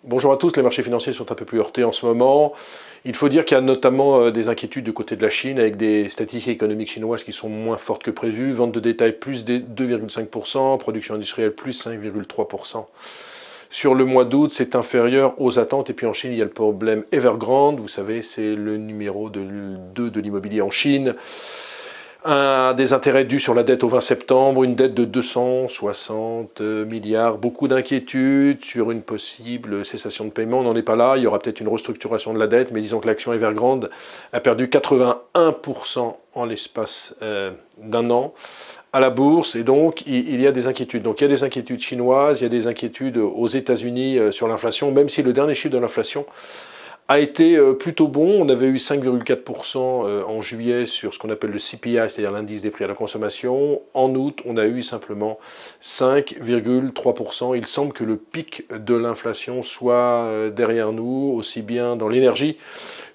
Bonjour à tous, les marchés financiers sont un peu plus heurtés en ce moment. Il faut dire qu'il y a notamment des inquiétudes du côté de la Chine avec des statistiques économiques chinoises qui sont moins fortes que prévu. Vente de détail plus 2,5%, production industrielle plus 5,3%. Sur le mois d'août, c'est inférieur aux attentes. Et puis en Chine, il y a le problème Evergrande. Vous savez, c'est le numéro 2 de l'immobilier en Chine. Des intérêts dus sur la dette au 20 septembre, une dette de 260 milliards, beaucoup d'inquiétudes sur une possible cessation de paiement. On n'en est pas là, il y aura peut-être une restructuration de la dette, mais disons que l'action Evergrande a perdu 81% en l'espace d'un an à la bourse, et donc il y a des inquiétudes. Donc il y a des inquiétudes chinoises, il y a des inquiétudes aux États-Unis sur l'inflation, même si le dernier chiffre de l'inflation a été plutôt bon. On avait eu 5,4% en juillet sur ce qu'on appelle le CPI, c'est-à-dire l'indice des prix à la consommation. En août, on a eu simplement 5,3%. Il semble que le pic de l'inflation soit derrière nous, aussi bien dans l'énergie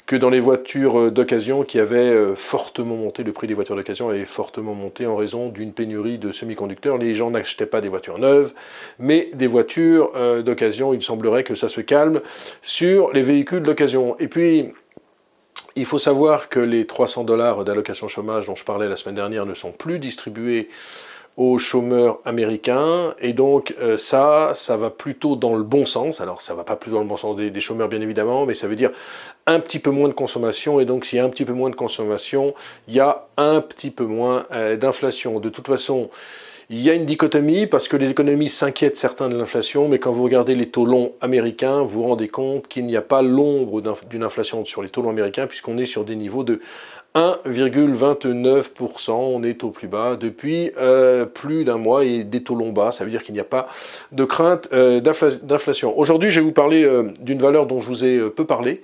que dans les voitures d'occasion qui avaient fortement monté. Le prix des voitures d'occasion avait fortement monté en raison d'une pénurie de semi-conducteurs. Les gens n'achetaient pas des voitures neuves, mais des voitures d'occasion. Il semblerait que ça se calme sur les véhicules d'occasion. Et puis, il faut savoir que les 300 $ d'allocation chômage dont je parlais la semaine dernière ne sont plus distribués aux chômeurs américains, et donc ça va plutôt dans le bon sens. Alors ça va pas plus dans le bon sens des chômeurs bien évidemment, mais ça veut dire un petit peu moins de consommation, et donc s'il y a un petit peu moins de consommation, il y a un petit peu moins d'inflation. De toute façon, il y a une dichotomie parce que les économistes s'inquiètent certains de l'inflation, mais quand vous regardez les taux longs américains, vous vous rendez compte qu'il n'y a pas l'ombre d'une inflation sur les taux longs américains, puisqu'on est sur des niveaux de 1,29%, on est au plus bas depuis plus d'un mois, et des taux longs bas, ça veut dire qu'il n'y a pas de crainte d'inflation. Aujourd'hui, je vais vous parler d'une valeur dont je vous ai peu parlé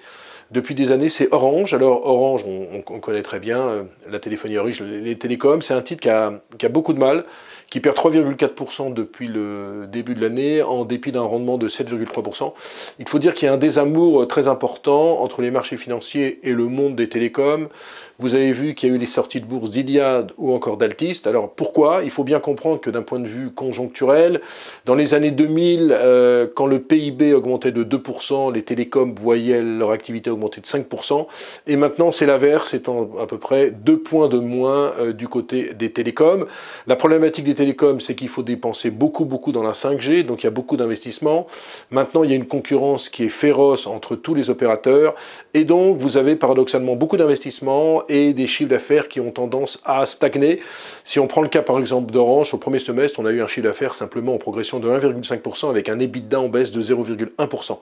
depuis des années, c'est Orange. Alors Orange, on connaît très bien la téléphonie Orange, les télécoms, c'est un titre qui a beaucoup de mal, qui perd 3,4% depuis le début de l'année, en dépit d'un rendement de 7,3%. Il faut dire qu'il y a un désamour très important entre les marchés financiers et le monde des télécoms. Vous avez vu qu'il y a eu les sorties de bourse d'Iliad ou encore d'Altis. Alors pourquoi? Il faut bien comprendre que d'un point de vue conjoncturel, dans les années 2000, quand le PIB augmentait de 2%, les télécoms voyaient leur activité augmenter de 5%. Et maintenant, c'est l'inverse, c'est à peu près 2 points de moins du côté des télécoms. La problématique des télécoms, c'est qu'il faut dépenser beaucoup dans la 5G, donc il y a beaucoup d'investissements. Maintenant, il y a une concurrence qui est féroce entre tous les opérateurs, et donc vous avez paradoxalement beaucoup d'investissements et des chiffres d'affaires qui ont tendance à stagner. Si on prend le cas par exemple d'Orange, au premier semestre, on a eu un chiffre d'affaires simplement en progression de 1,5% avec un EBITDA en baisse de 0,1%.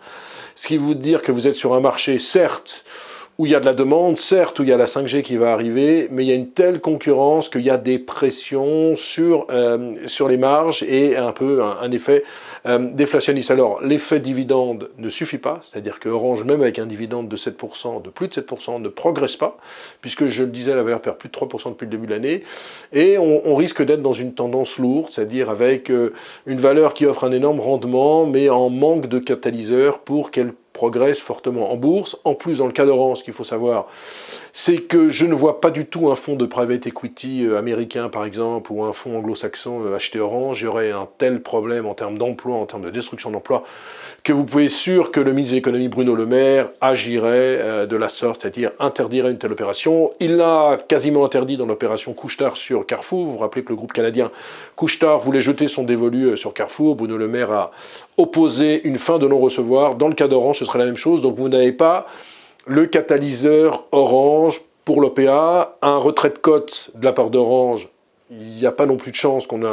Ce qui veut dire que vous êtes sur un marché, certes, où il y a de la demande, certes, où il y a la 5G qui va arriver, mais il y a une telle concurrence qu'il y a des pressions sur les marges et un peu un effet déflationniste. Alors, l'effet dividende ne suffit pas, c'est-à-dire que Orange, même avec un dividende de 7%, de plus de 7%, ne progresse pas, puisque je le disais, la valeur perd plus de 3% depuis le début de l'année, et on risque d'être dans une tendance lourde, c'est-à-dire avec une valeur qui offre un énorme rendement, mais en manque de catalyseur pour qu'elle progresse fortement en bourse. En plus, dans le cas d'Orange, ce qu'il faut savoir, c'est que je ne vois pas du tout un fonds de private equity américain, par exemple, ou un fonds anglo-saxon acheter Orange. Il y aurait un tel problème en termes d'emploi, en termes de destruction d'emploi, que vous pouvez être sûr que le ministre de l'économie, Bruno Le Maire, agirait de la sorte, c'est-à-dire interdirait une telle opération. Il l'a quasiment interdit dans l'opération Couche-Tard sur Carrefour. Vous vous rappelez que le groupe canadien Couche-Tard voulait jeter son dévolu sur Carrefour. Bruno Le Maire a opposé une fin de non-recevoir. Dans le cas d'Orange, ce serait la même chose. Donc vous n'avez pas le catalyseur Orange pour l'OPA, un retrait de cote de la part d'Orange. Il n'y a pas non plus de chance qu'on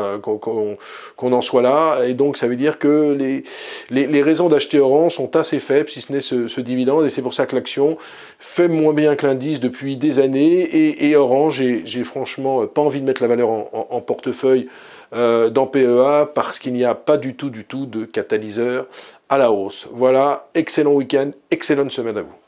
en soit là, et donc ça veut dire que les raisons d'acheter Orange sont assez faibles, si ce n'est ce dividende, et c'est pour ça que l'action fait moins bien que l'indice depuis des années, et Orange, j'ai franchement pas envie de mettre la valeur en portefeuille dans PEA, parce qu'il n'y a pas du tout de catalyseur à la hausse. Voilà, excellent week-end, excellente semaine à vous.